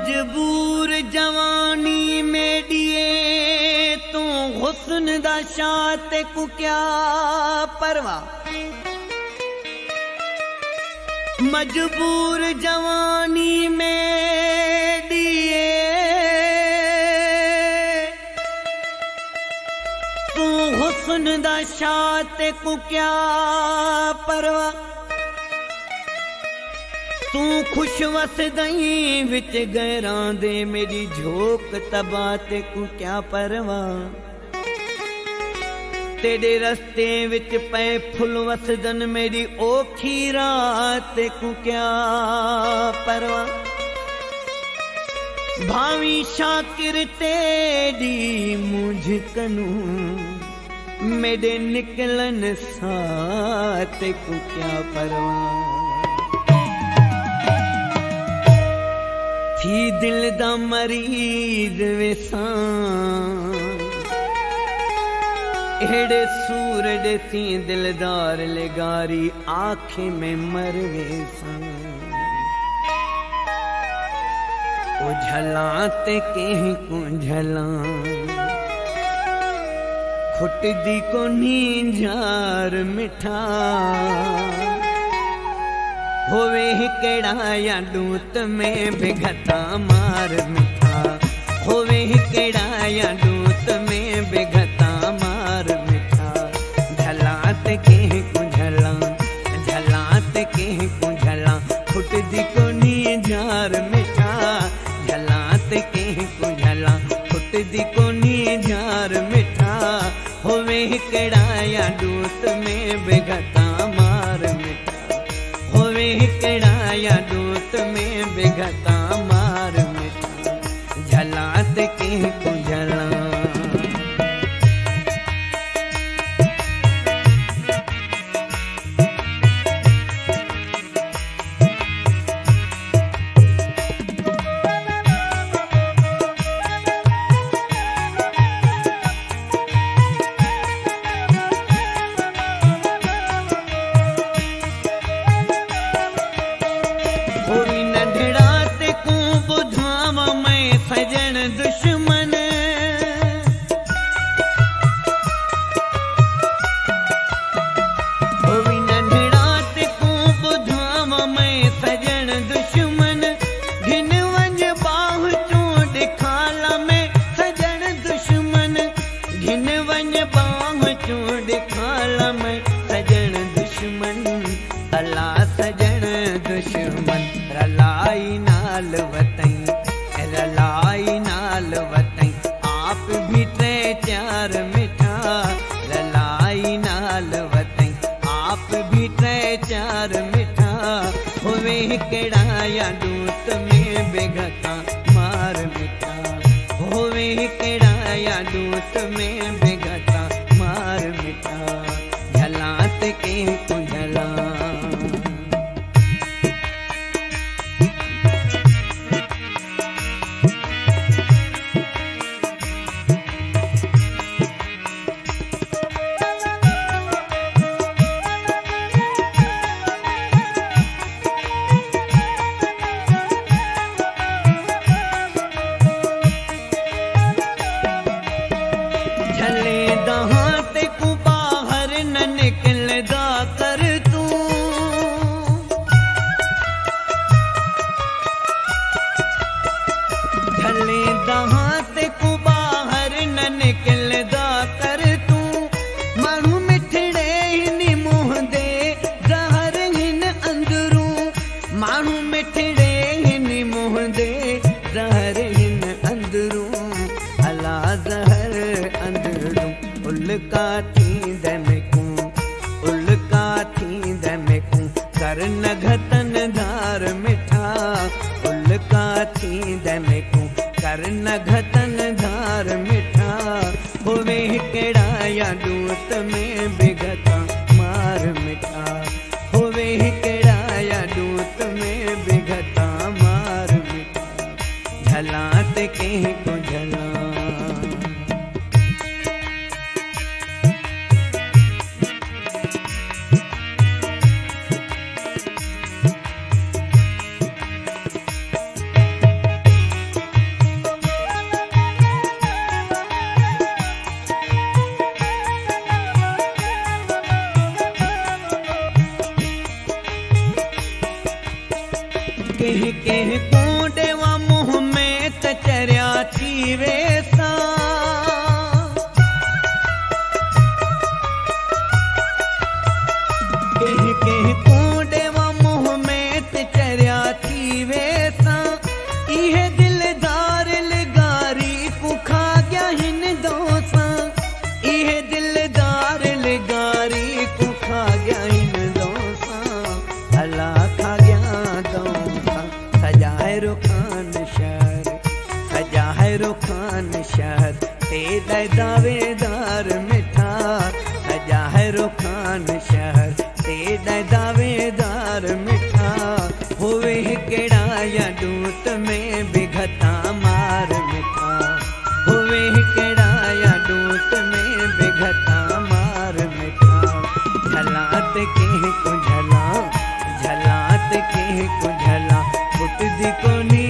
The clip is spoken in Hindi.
मजबूर जवानी मेडिए तू हुस्न दा शाते को क्या परवा। मजबूर जवानी मेडिए तू हुस्न दा शाते को क्या परवा। तू खुश वसदई विच गैरां दे मेरी झोक तबाते को क्या परवा। तेरे रस्ते विच पै फुल वसदन मेरी ओखी रात को क्या परवा। भावी शाकिर तेरी मुझ कनू मेरे निकलन साथ को क्या परवा। थी दिल दा मरीज वेसां एड़े सूरज सी दिलदार लेगारी आँखें में मर वेसां। ओ झलाते कहीं को झला खुट दी को नींझार मिठा। होवे केड़ा या दूत में बेघता मार मिठा। होवे केड़ा या दूत में बेघता मार मिठा। झलात के को झला झलात के को झला फुट दी को नींझार मिठा। झलात के को झला फुट दी को नींझार मिठा। होवे केड़ा या दूत में बेघता मार मिठा। होवे केड़ा या दूत में बेघता मार मिठा। झलात के को झला सजन दुश्मन। होवी नंढड़ा ते को बुधाम मैं सजन दुश्मन। घिन वंज बाह चोट खाला में सजन दुश्मन। घिन वंज बाह चोट खाला में सजन दुश्मन। अला सजन दुश्मन रलाई नाल वतई रलाई नाल वतई आप भी ते चार मिठा। रलाई नाल वतई आप भी ते चार मिठा। होवे केड़ा या दूत में बेघता मार मिठा। होवे केड़ा या दूत में बेघता मार मिठा। झलात के को झला उल्का थींद में को कर नघतन धार मिठा। उल्का थींद में को कर नघतन धार मिठा। होवे केड़ा या दूत में बेघता मार मिठा। होवे केड़ा या दूत में बेघता मार मिठा। झलात के को झला कह कूंडे वा मुँह में तचरिया थी वेसा कह कूंडे वा मुँह में तचरिया थी वेसा इहे दिलदार लगारी कुखा गया हिन दोसा इहे दिलदार लगारी कुखा गया हिन दोसा अला खा गया दोसा सजाए रुखान शहर सजाए रुखान शहर ते दावेदार मिठा सजाए रुखान शहर ते दावेदार मिठा होवे केड़ा या दूत में बिघता मार मिठा होवे केड़ा या दूत में बिघता मार मिठा झलात के को झला झलात के को झला फुट दी कोनी